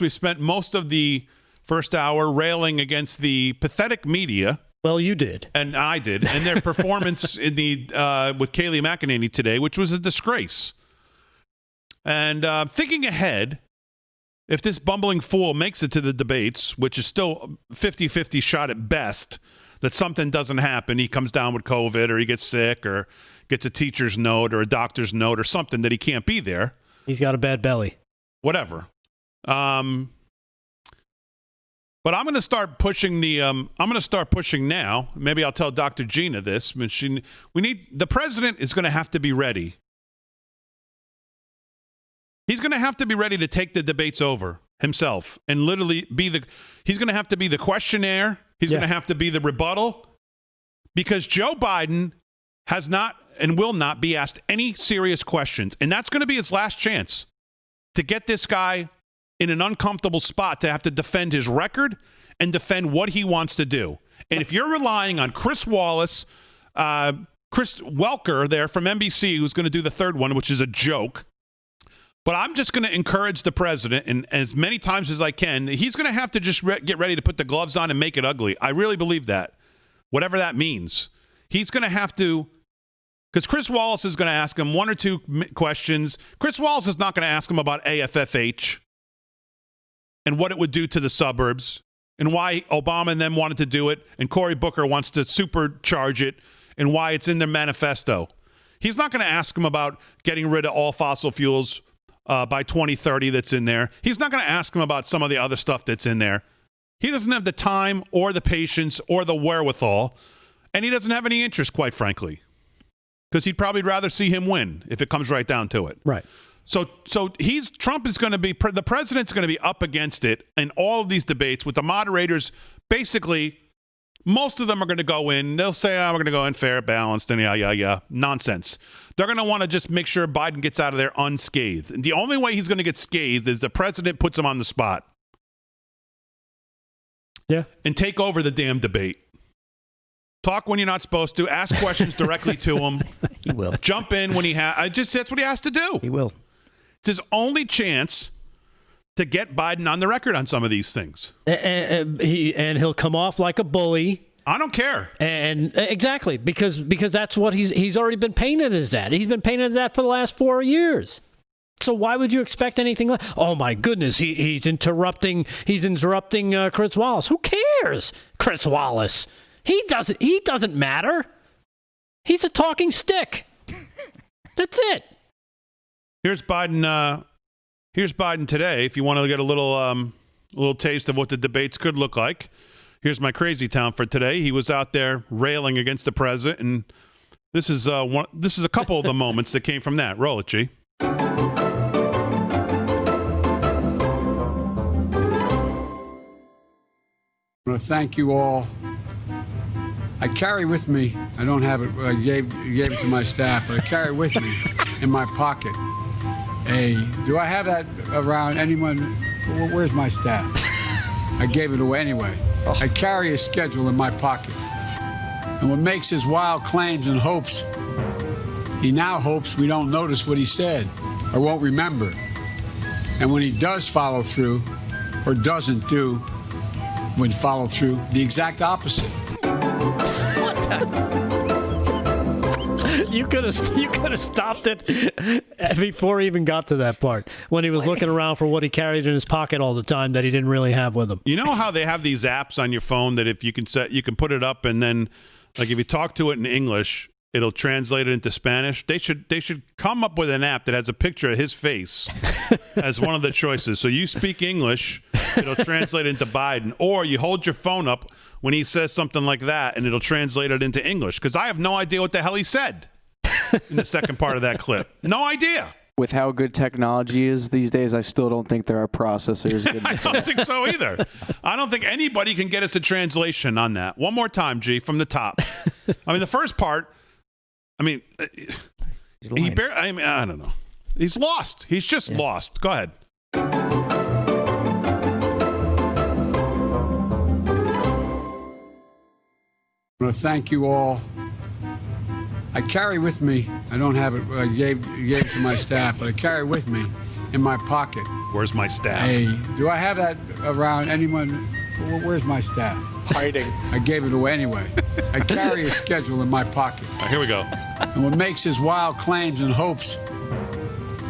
We spent most of the first hour railing against the pathetic media. Well, you did. And I did. And their performance with Kayleigh McEnany today, which was a disgrace. And thinking ahead, if this bumbling fool makes it to the debates, which is still 50-50 shot at best, that something doesn't happen, he comes down with COVID or he gets sick or gets a teacher's note or a doctor's note or something that he can't be there. He's got a bad belly. Whatever. But I'm going to start pushing I'm going to start pushing now. Maybe I'll tell Dr. Gina this. The president is going to have to be ready. He's going to have to be ready to take the debates over himself and literally he's going to have to be the questionnaire. He's going to have to be the rebuttal, because Joe Biden has not and will not be asked any serious questions. And that's going to be his last chance to get this guy in an uncomfortable spot to have to defend his record and defend what he wants to do. And if you're relying on Chris Wallace, Chris Welker there from NBC, who's going to do the third one, which is a joke. But I'm just going to encourage the president, and as many times as I can, he's going to have to just get ready to put the gloves on and make it ugly. I really believe that, whatever that means. He's going to have to, because Chris Wallace is going to ask him one or two questions. Chris Wallace is not going to ask him about AFFH and what it would do to the suburbs and why Obama and them wanted to do it and Cory Booker wants to supercharge it and why it's in their manifesto. He's not going to ask him about getting rid of all fossil fuels by 2030 that's in there. He's not going to ask him about some of the other stuff that's in there. He doesn't have the time or the patience or the wherewithal, and he doesn't have any interest, quite frankly, because he'd probably rather see him win if it comes right down to it. Right. So Trump is going to be, the president's going to be up against it in all of these debates with the moderators. Basically, most of them are going to go in. They'll say, we're going to go in fair, balanced, and yeah. Nonsense. They're going to want to just make sure Biden gets out of there unscathed. And the only way he's going to get scathed is the president puts him on the spot. Yeah. And take over the damn debate. Talk when you're not supposed to. Ask questions directly to him. He will. Jump in when he has. That's what he has to do. He will. It's his only chance to get Biden on the record on some of these things. And he'll come off like a bully. I don't care. And exactly, because that's what he's already been painted as that. He's been painted as that for the last 4 years. So why would you expect anything like, oh my goodness, he's interrupting Chris Wallace. Who cares? Chris Wallace. He doesn't matter. He's a talking stick. That's it. Here's Biden today. If you want to get a little taste of what the debates could look like. Here's my crazy town for today. He was out there railing against the president, and this is a couple of the moments that came from that. Roll it, G. I want to thank you all. I carry with me, I don't have it, I gave it to my staff, but I carry with me in my pocket do I have that around anyone? Where's my staff? I gave it away anyway. I carry a schedule in my pocket. And what makes his wild claims and hopes, he now hopes we don't notice what he said or won't remember. And when he does follow through or doesn't do when follow through, the exact opposite. You could have stopped it before he even got to that part, when he was looking around for what he carried in his pocket all the time that he didn't really have with him. You know how they have these apps on your phone that if you can you can put it up, and then like if you talk to it in English, it'll translate it into Spanish. They should come up with an app that has a picture of his face as one of the choices. So you speak English, it'll translate into Biden, or you hold your phone up when he says something like that, and it'll translate it into English, because I have no idea what the hell he said in the second part of that clip. No idea. With how good technology is these days, I still don't think there are processors. I don't think so either. I don't think anybody can get us a translation on that. One more time, G, from the top. I mean, the first part, I mean, I don't know. He's lost. He's just lost. Go ahead. I want to thank you all. I carry with me, I don't have it, I gave it to my staff, but I carry with me in my pocket. Where's my staff? Do I have that around anyone? Where's my staff? Hiding. I gave it away anyway. I carry a schedule in my pocket. All right, here we go. And what makes his wild claims and hopes,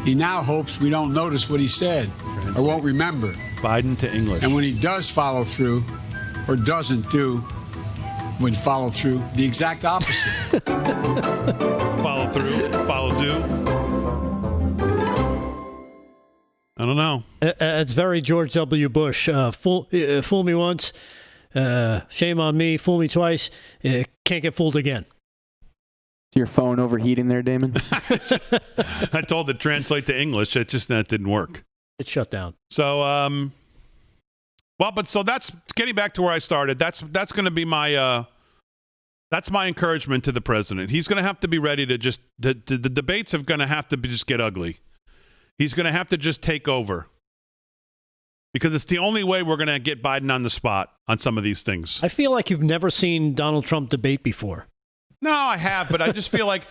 he now hopes we don't notice what he said or won't remember. Biden to English. And when he does follow through or doesn't do, when follow through, the exact opposite. Follow through, follow do. I don't know. It's very George W. Bush. Fool me once, shame on me. Fool me twice, can't get fooled again. Your phone overheating there, Damon? I told it to translate to English. It just that didn't work. It shut down. So, so that's getting back to where I started. That's going to be my that's my encouragement to the president. He's going to have to be ready to just the debates are going to have to just get ugly. He's going to have to just take over because it's the only way we're going to get Biden on the spot on some of these things. I feel like you've never seen Donald Trump debate before. No, I have, but I just feel like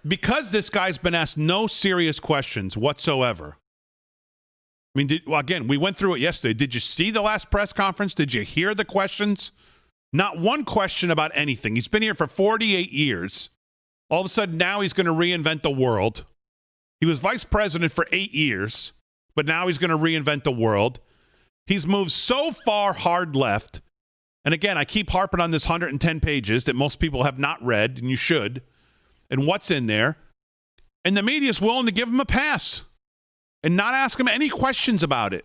because this guy's been asked no serious questions whatsoever. I mean, again, we went through it yesterday. Did you see the last press conference? Did you hear the questions? Not one question about anything. He's been here for 48 years. All of a sudden, now he's going to reinvent the world. He was vice president for 8 years, but now he's going to reinvent the world. He's moved so far hard left. And again, I keep harping on this 110 pages that most people have not read, and you should, and what's in there. And the media is willing to give him a pass and not ask him any questions about it.